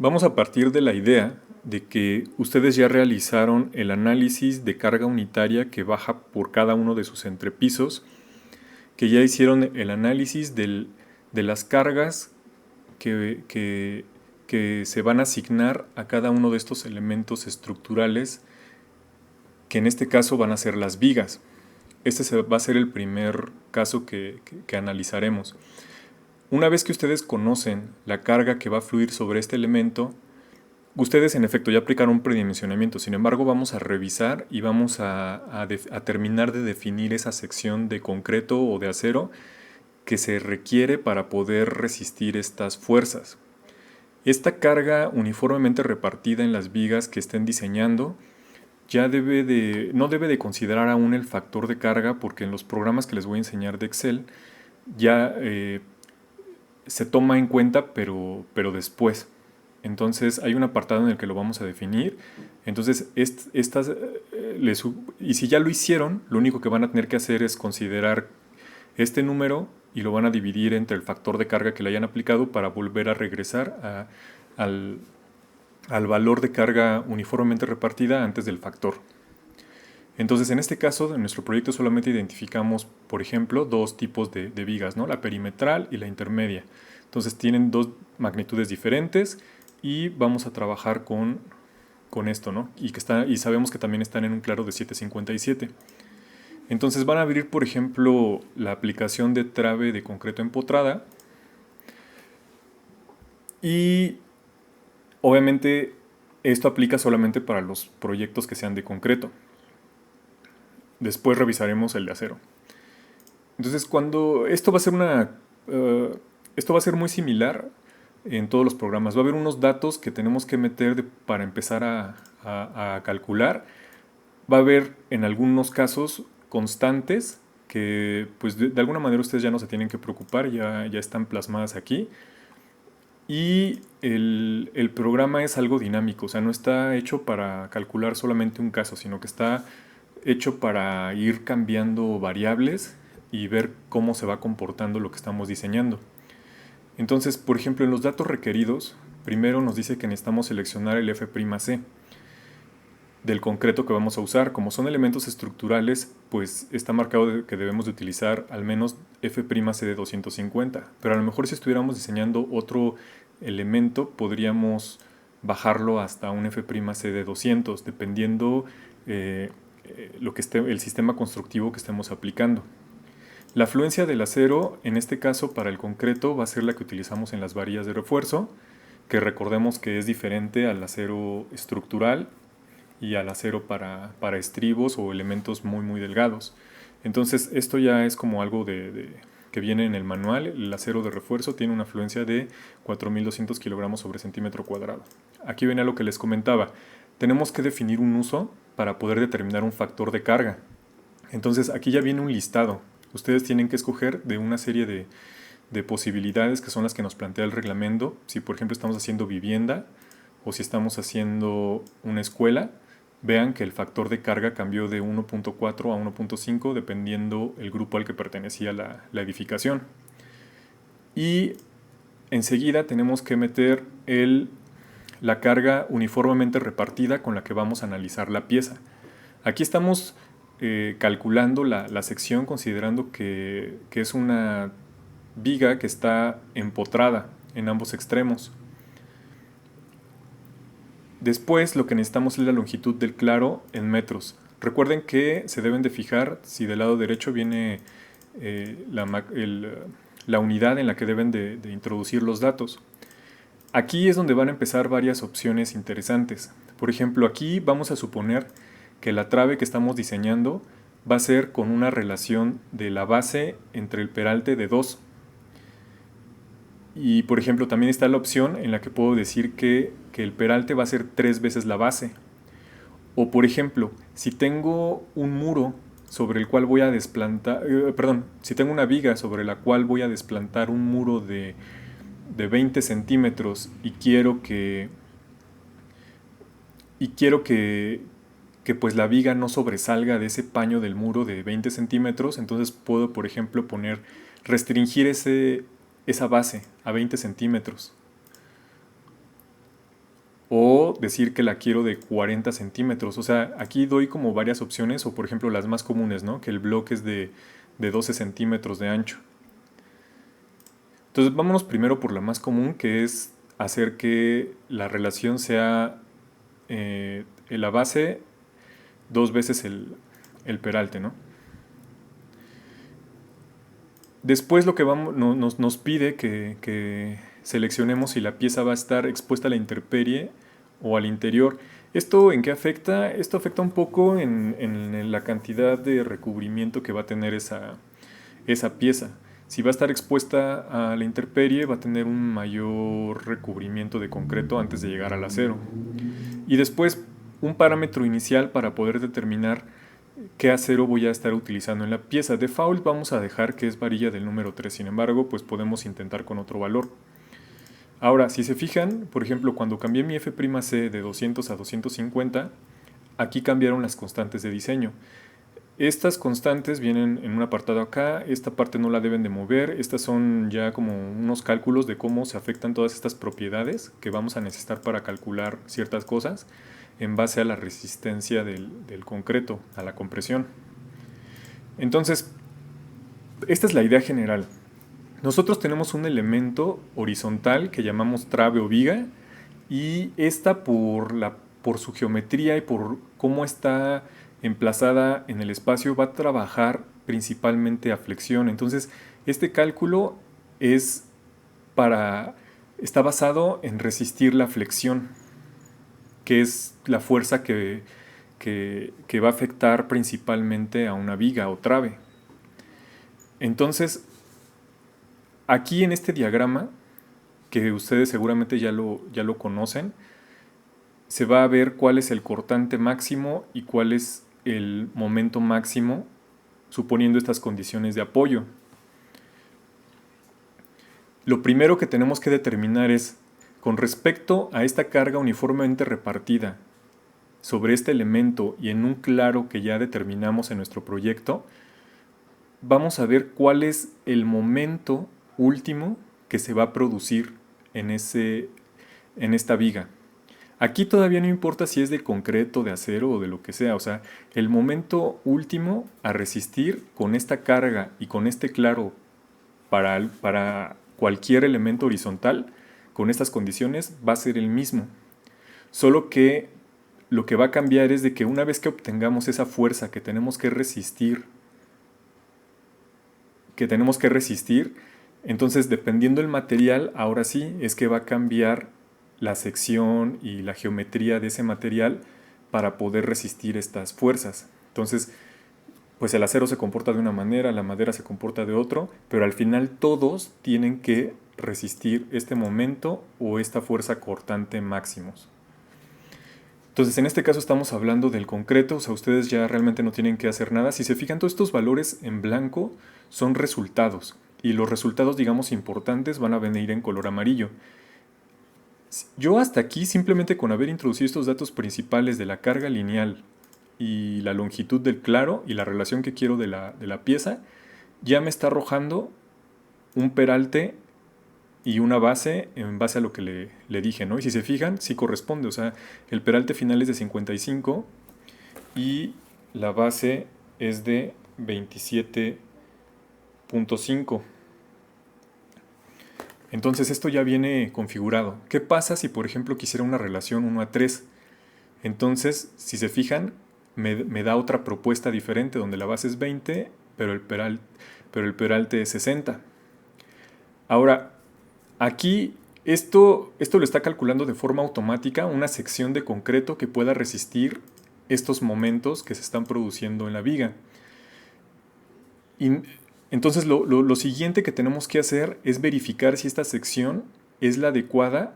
Vamos a partir de la idea de que ustedes ya realizaron el análisis de carga unitaria que baja por cada uno de sus entrepisos, que ya hicieron el análisis de las cargas que, que- que se van a asignar a cada uno de estos elementos estructurales, que en este caso van a ser las vigas. Va a ser el primer caso que analizaremos. Una vez que ustedes conocen la carga que va a fluir sobre este elemento, ustedes en efecto ya aplicaron un predimensionamiento. Sin embargo, vamos a revisar y vamos a terminar de definir esa sección de concreto o de acero que se requiere para poder resistir estas fuerzas. Esta carga uniformemente repartida en las vigas que estén diseñando no debe de considerar aún el factor de carga, porque en los programas que les voy a enseñar de Excel ya se toma en cuenta, pero después. Entonces hay un apartado en el que lo vamos a definir. Entonces, y si ya lo hicieron, lo único que van a tener que hacer es considerar este número y lo van a dividir entre el factor de carga que le hayan aplicado para volver a regresar al, al valor de carga uniformemente repartida antes del factor. Entonces, en este caso, en nuestro proyecto solamente identificamos, por ejemplo, dos tipos de vigas, ¿no? La perimetral y la intermedia. Entonces, tienen dos magnitudes diferentes y vamos a trabajar con esto, ¿no? Y sabemos que también están en un claro de 757. Entonces, van a abrir, por ejemplo, la aplicación de trave de concreto empotrada y obviamente esto aplica solamente para los proyectos que sean de concreto. Después revisaremos el de acero. Entonces, cuando esto va a ser esto va a ser muy similar en todos los programas. Va a haber unos datos que tenemos que meter para empezar a calcular. Va a haber en algunos casos constantes que pues de alguna manera ustedes ya no se tienen que preocupar, ya están plasmadas aquí. Y el programa es algo dinámico, o sea, no está hecho para calcular solamente un caso, sino que está hecho para ir cambiando variables y ver cómo se va comportando lo que estamos diseñando. Entonces, por ejemplo, en los datos requeridos, primero nos dice que necesitamos seleccionar el F'C del concreto que vamos a usar. Como son elementos estructurales, pues está marcado que debemos de utilizar al menos F'C de 250. Pero a lo mejor si estuviéramos diseñando otro elemento, podríamos bajarlo hasta un F'C de 200, dependiendo el sistema constructivo que estemos aplicando. La fluencia del acero, en este caso para el concreto, va a ser la que utilizamos en las varillas de refuerzo, que recordemos que es diferente al acero estructural y al acero para estribos o elementos muy delgados. Entonces esto ya es como algo que viene en el manual. El acero de refuerzo tiene una fluencia de 4200 kilogramos sobre centímetro cuadrado. Aquí viene lo que les comentaba. Tenemos que definir un uso para poder determinar un factor de carga. Entonces aquí ya viene un listado. Ustedes tienen que escoger de una serie de posibilidades que son las que nos plantea el reglamento. Si por ejemplo estamos haciendo vivienda o si estamos haciendo una escuela, vean que el factor de carga cambió de 1.4 a 1.5 dependiendo el grupo al que pertenecía la edificación. Y enseguida tenemos que meter la carga uniformemente repartida con la que vamos a analizar la pieza. Aquí estamos calculando la sección considerando que es una viga que está empotrada en ambos extremos. Después lo que necesitamos es la longitud del claro en metros. Recuerden que se deben de fijar si del lado derecho viene la unidad en la que deben de introducir los datos. Aquí es donde van a empezar varias opciones interesantes. Por ejemplo, aquí vamos a suponer que la trave que estamos diseñando va a ser con una relación de la base entre el peralte de 2. Y por ejemplo también está la opción en la que puedo decir que el peralte va a ser 3 veces la base. O por ejemplo, si tengo un muro sobre el cual voy a desplantar, si tengo una viga sobre la cual voy a desplantar un muro de 20 centímetros y quiero que pues la viga no sobresalga de ese paño del muro de 20 centímetros, entonces puedo por ejemplo restringir esa base a 20 centímetros. o decir que la quiero de 40 centímetros. O sea, aquí doy como varias opciones, o por ejemplo las más comunes, ¿no? Que el bloque es de 12 centímetros de ancho. Entonces vámonos primero por la más común, que es hacer que la relación sea en la base dos veces el peralte, ¿no? Después lo que nos pide que seleccionemos si la pieza va a estar expuesta a la intemperie o al interior. ¿Esto en qué afecta? Esto afecta un poco en la cantidad de recubrimiento que va a tener esa pieza. Si va a estar expuesta a la intemperie, va a tener un mayor recubrimiento de concreto antes de llegar al acero. Y después, un parámetro inicial para poder determinar qué acero voy a estar utilizando en la pieza. Default vamos a dejar que es varilla del número 3, sin embargo, pues podemos intentar con otro valor. Ahora, si se fijan, por ejemplo, cuando cambié mi F'C de 200 a 250, aquí cambiaron las constantes de diseño. Estas constantes vienen en un apartado acá, esta parte no la deben de mover, estas son ya como unos cálculos de cómo se afectan todas estas propiedades que vamos a necesitar para calcular ciertas cosas en base a la resistencia del concreto, a la compresión. Entonces, esta es la idea general. Nosotros tenemos un elemento horizontal que llamamos trave o viga, y esta por su geometría y por cómo está emplazada en el espacio va a trabajar principalmente a flexión. Entonces, este cálculo está basado en resistir la flexión, que es la fuerza que va a afectar principalmente a una viga o trave. Entonces, aquí en este diagrama, que ustedes seguramente ya lo conocen, se va a ver cuál es el cortante máximo y cuál es el momento máximo, suponiendo estas condiciones de apoyo. Lo primero que tenemos que determinar es, con respecto a esta carga uniformemente repartida sobre este elemento y en un claro que ya determinamos en nuestro proyecto, vamos a ver cuál es el momento último que se va a producir en esta viga. Aquí todavía no importa si es de concreto, de acero o de lo que sea, o sea, el momento último a resistir con esta carga y con este claro para cualquier elemento horizontal con estas condiciones va a ser el mismo. Solo que lo que va a cambiar es de que una vez que obtengamos esa fuerza que tenemos que resistir, entonces dependiendo del material, ahora sí es que va a cambiar la sección y la geometría de ese material para poder resistir estas fuerzas. Entonces, pues el acero se comporta de una manera, la madera se comporta de otro, pero al final todos tienen que resistir este momento o esta fuerza cortante máximos. Entonces, en este caso estamos hablando del concreto, o sea, ustedes ya realmente no tienen que hacer nada. Si se fijan, todos estos valores en blanco son resultados, y los resultados, digamos, importantes van a venir en color amarillo. Yo hasta aquí, simplemente con haber introducido estos datos principales de la carga lineal y la longitud del claro y la relación que quiero de la pieza, ya me está arrojando un peralte y una base en base a lo que le dije, ¿no? Y si se fijan, sí corresponde, o sea, el peralte final es de 55 y la base es de 27.5. Entonces esto ya viene configurado. ¿Qué pasa si, por ejemplo, quisiera una relación 1:3? Entonces, si se fijan, me da otra propuesta diferente donde la base es 20, pero el peralte es 60. Ahora, aquí esto lo está calculando de forma automática una sección de concreto que pueda resistir estos momentos que se están produciendo en la viga. Y entonces lo siguiente que tenemos que hacer es verificar si esta sección es la adecuada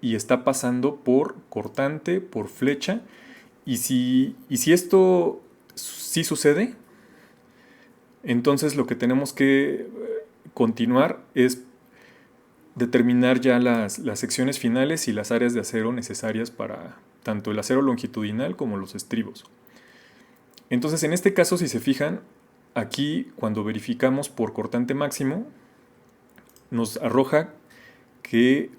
y está pasando por cortante, por flecha, y si esto sí sucede, entonces lo que tenemos que continuar es determinar ya las secciones finales y las áreas de acero necesarias para tanto el acero longitudinal como los estribos. Entonces, en este caso, si se fijan, aquí cuando verificamos por cortante máximo, nos arroja que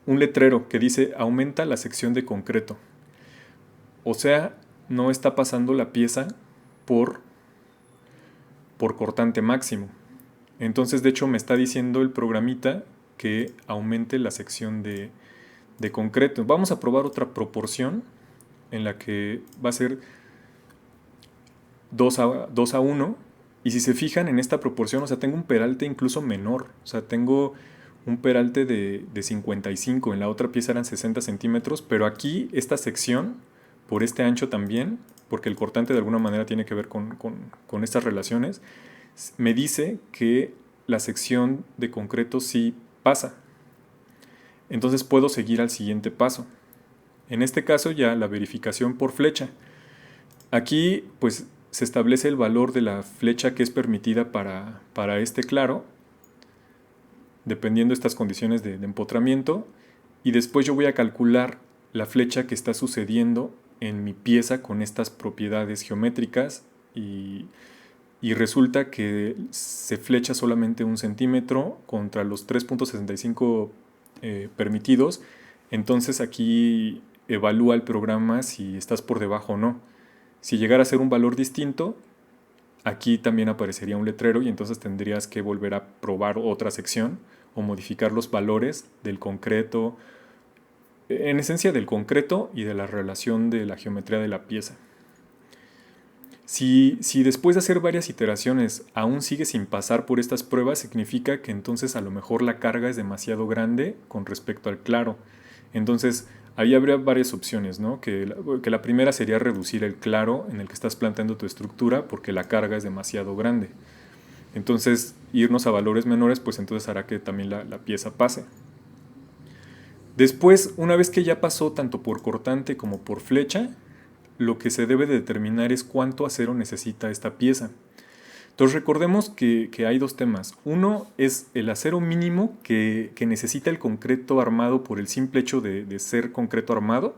un letrero que dice aumenta la sección de concreto. O sea, no está pasando la pieza por, por cortante máximo. Entonces, de hecho, me está diciendo el programita que aumente la sección de concreto. Vamos a probar otra proporción en la que va a ser 2 a 1. Y si se fijan en esta proporción, o sea, tengo un peralte incluso menor. O sea, tengo un peralte de 55. En la otra pieza eran 60 centímetros. Pero aquí esta sección, por este ancho también, porque el cortante de alguna manera tiene que ver con estas relaciones, me dice que la sección de concreto sí pasa. Entonces puedo seguir al siguiente paso. En este caso ya la verificación por flecha. Aquí pues se establece el valor de la flecha que es permitida para este claro, dependiendo de estas condiciones de empotramiento, y después yo voy a calcular la flecha que está sucediendo en mi pieza con estas propiedades geométricas y resulta que se flecha solamente 1 centímetro contra los 3.65 permitidos. Entonces aquí evalúa el programa si estás por debajo o no. Si llegara a ser un valor distinto, aquí también aparecería un letrero y entonces tendrías que volver a probar otra sección o modificar los valores del concreto, en esencia del concreto y de la relación de la geometría de la pieza. Si después de hacer varias iteraciones aún sigue sin pasar por estas pruebas, significa que entonces a lo mejor la carga es demasiado grande con respecto al claro. Entonces ahí habría varias opciones, ¿no? Que la primera sería reducir el claro en el que estás planteando tu estructura porque la carga es demasiado grande. Entonces irnos a valores menores pues entonces hará que también la pieza pase. Después, una vez que ya pasó tanto por cortante como por flecha, lo que se debe de determinar es cuánto acero necesita esta pieza. Entonces recordemos que hay dos temas. Uno es el acero mínimo que necesita el concreto armado por el simple hecho de ser concreto armado.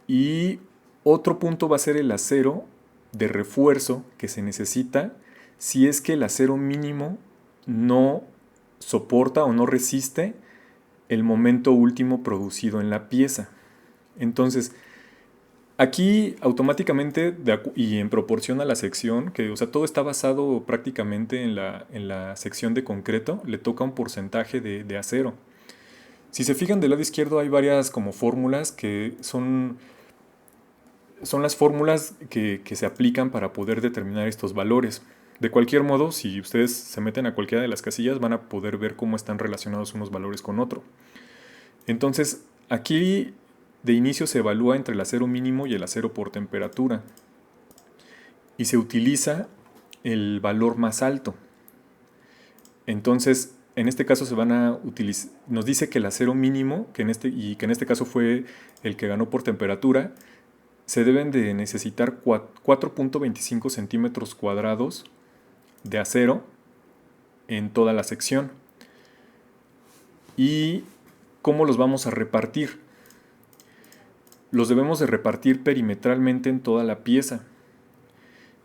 Y otro punto va a ser el acero de refuerzo que se necesita si es que el acero mínimo no soporta o no resiste el momento último producido en la pieza. Entonces, aquí automáticamente y en proporción a la sección, que o sea, todo está basado prácticamente en la sección de concreto, le toca un porcentaje de acero. Si se fijan del lado izquierdo hay varias como fórmulas que son las fórmulas que se aplican para poder determinar estos valores. De cualquier modo, si ustedes se meten a cualquiera de las casillas van a poder ver cómo están relacionados unos valores con otro. Entonces, aquí de inicio se evalúa entre el acero mínimo y el acero por temperatura. Y se utiliza el valor más alto. Entonces, en este caso se van a utilizar, nos dice que el acero mínimo, que en este caso fue el que ganó por temperatura, se deben de necesitar 4.25 centímetros cuadrados de acero en toda la sección. ¿Y cómo los vamos a repartir? Los debemos de repartir perimetralmente en toda la pieza.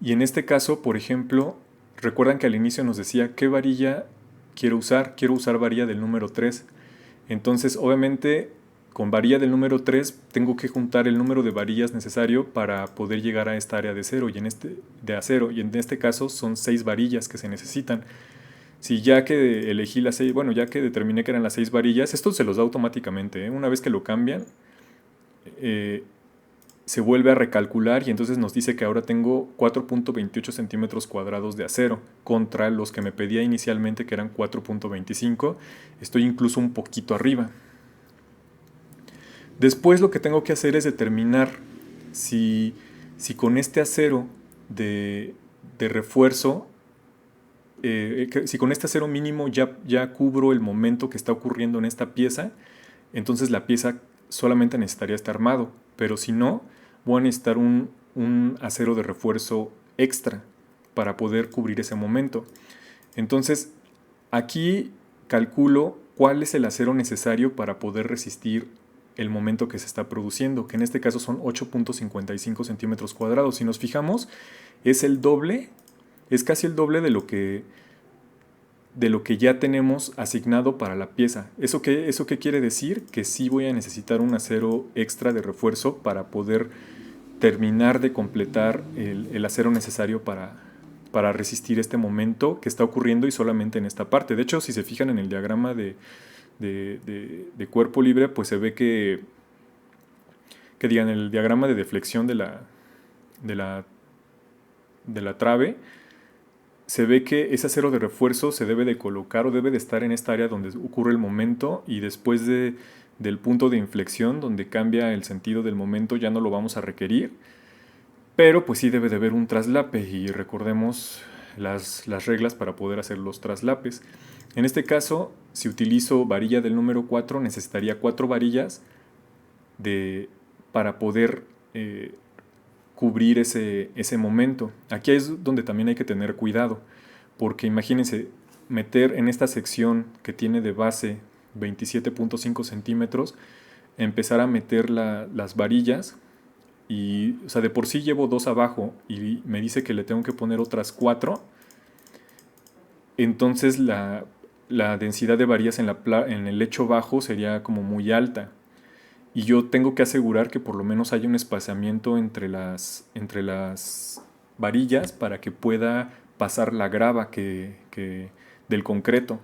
Y en este caso, por ejemplo, recuerdan que al inicio nos decía qué varilla quiero usar. Quiero usar varilla del número 3. Entonces, obviamente, con varilla del número 3 tengo que juntar el número de varillas necesario para poder llegar a esta área de acero. Y en este caso son 6 varillas que se necesitan. Si ya que elegí las 6, bueno, ya que determiné que eran las 6 varillas, esto se los da automáticamente, ¿eh? Una vez que lo cambian, se vuelve a recalcular y entonces nos dice que ahora tengo 4.28 centímetros cuadrados de acero contra los que me pedía inicialmente que eran 4.25. Estoy incluso un poquito arriba. Después lo que tengo que hacer es determinar si con este acero de refuerzo, si con este acero mínimo ya cubro el momento que está ocurriendo en esta pieza, entonces la pieza solamente necesitaría estar armado, pero si no, voy a necesitar un acero de refuerzo extra para poder cubrir ese momento. Entonces, aquí calculo cuál es el acero necesario para poder resistir el momento que se está produciendo, que en este caso son 8.55 centímetros cuadrados. Si nos fijamos, es el doble, es casi el doble de lo que de lo que ya tenemos asignado para la pieza. Eso qué quiere decir? Que sí voy a necesitar un acero extra de refuerzo para poder terminar de completar el acero necesario para resistir este momento que está ocurriendo y solamente en esta parte. De hecho, si se fijan en el diagrama de cuerpo libre, pues se ve que digan, el diagrama de deflexión de la, de la trave, se ve que ese acero de refuerzo se debe de colocar o debe de estar en esta área donde ocurre el momento, y después del punto de inflexión donde cambia el sentido del momento ya no lo vamos a requerir, pero pues sí debe de haber un traslape, y recordemos las reglas para poder hacer los traslapes. En este caso, si utilizo varilla del número 4, necesitaría 4 varillas para poder cubrir ese momento. Aquí es donde también hay que tener cuidado, porque imagínense meter en esta sección que tiene de base 27.5 centímetros, empezar a meter las varillas, y o sea, de por sí llevo 2 abajo y me dice que le tengo que poner otras 4, entonces la densidad de varillas en el lecho bajo sería como muy alta. Y yo tengo que asegurar que por lo menos haya un espaciamiento entre las varillas para que pueda pasar la grava del concreto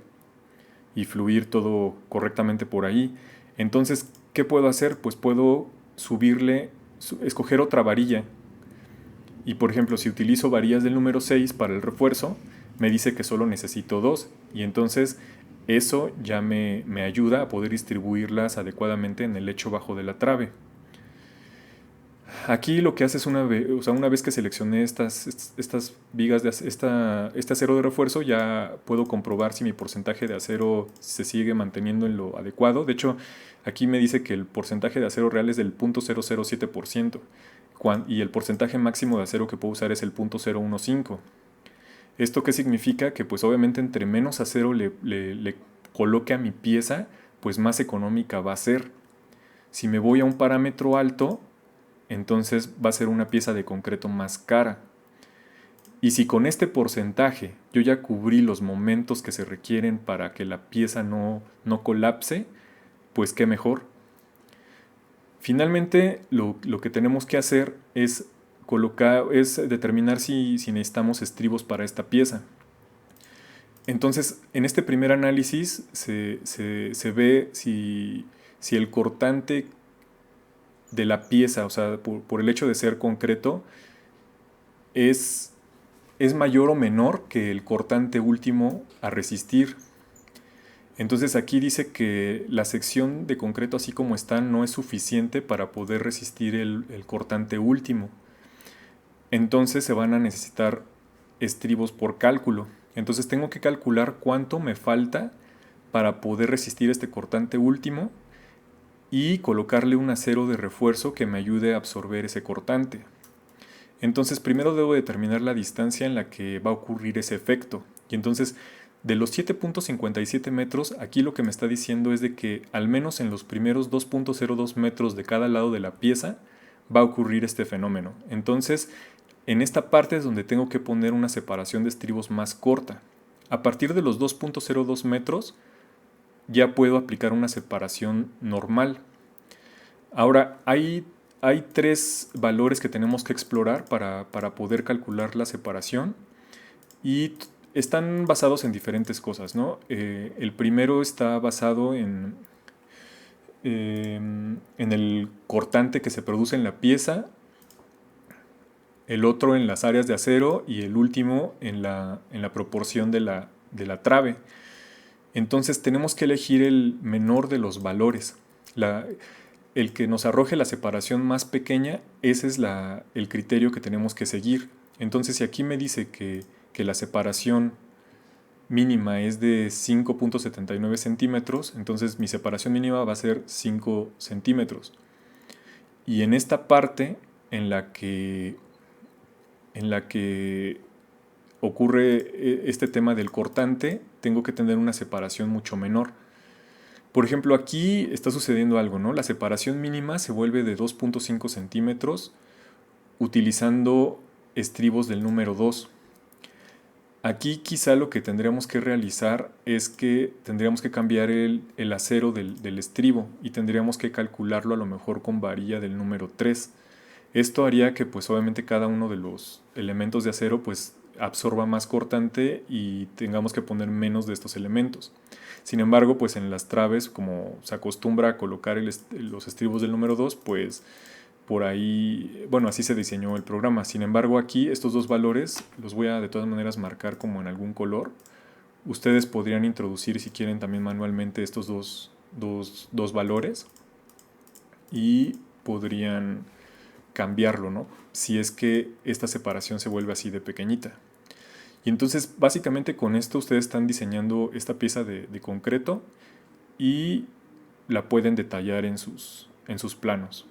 y fluir todo correctamente por ahí. Entonces, ¿qué puedo hacer? Pues puedo escoger otra varilla. Y por ejemplo, si utilizo varillas del número 6 para el refuerzo, me dice que solo necesito 2. Y entonces eso ya me ayuda a poder distribuirlas adecuadamente en el lecho bajo de la trave. Aquí lo que hace es una vez que seleccioné estas vigas, este acero de refuerzo, ya puedo comprobar si mi porcentaje de acero se sigue manteniendo en lo adecuado. De hecho, aquí me dice que el porcentaje de acero real es del 0.007%, y el porcentaje máximo de acero que puedo usar es el 0.015. ¿Esto qué significa? Que pues obviamente entre menos acero le coloque a mi pieza, pues más económica va a ser. Si me voy a un parámetro alto, entonces va a ser una pieza de concreto más cara. Y si con este porcentaje yo ya cubrí los momentos que se requieren para que la pieza no colapse, pues qué mejor. Finalmente, lo que tenemos que hacer es determinar si necesitamos estribos para esta pieza. Entonces, en este primer análisis se ve si el cortante de la pieza, o sea, por el hecho de ser concreto, es mayor o menor que el cortante último a resistir. Entonces aquí dice que la sección de concreto así como está no es suficiente para poder resistir el cortante último. Entonces se van a necesitar estribos por cálculo. Entonces tengo que calcular cuánto me falta para poder resistir este cortante último y colocarle un acero de refuerzo que me ayude a absorber ese cortante. Entonces primero debo determinar la distancia en la que va a ocurrir ese efecto. Y entonces de los 7.57 metros, aquí lo que me está diciendo es de que al menos en los primeros 2.02 metros de cada lado de la pieza va a ocurrir este fenómeno. Entonces en esta parte es donde tengo que poner una separación de estribos más corta. A partir de los 2.02 metros ya puedo aplicar una separación normal. Ahora, hay 3 valores que tenemos que explorar para poder calcular la separación, y están basados en diferentes cosas, ¿no? El primero está basado en el cortante que se produce en la pieza, el otro en las áreas de acero y el último en la proporción de la trave. Entonces tenemos que elegir el menor de los valores. El que nos arroje la separación más pequeña, ese es el criterio que tenemos que seguir. Entonces si aquí me dice que la separación mínima es de 5.79 centímetros, entonces mi separación mínima va a ser 5 centímetros. Y en esta parte en la que ocurre este tema del cortante, tengo que tener una separación mucho menor. Por ejemplo, aquí está sucediendo algo, ¿no? La separación mínima se vuelve de 2.5 centímetros utilizando estribos del número 2. Aquí quizá lo que tendríamos que realizar es que tendríamos que cambiar el acero del estribo y tendríamos que calcularlo a lo mejor con varilla del número 3. Esto haría que pues obviamente cada uno de los elementos de acero pues absorba más cortante y tengamos que poner menos de estos elementos. Sin embargo, pues en las traves, como se acostumbra a colocar los estribos del número 2, pues por ahí, bueno, así se diseñó el programa. Sin embargo, aquí estos dos valores los voy a de todas maneras marcar como en algún color. Ustedes podrían introducir si quieren también manualmente estos dos valores y podrían cambiarlo, ¿no? Si es que esta separación se vuelve así de pequeñita. Y entonces básicamente con esto ustedes están diseñando esta pieza de concreto y la pueden detallar en sus planos.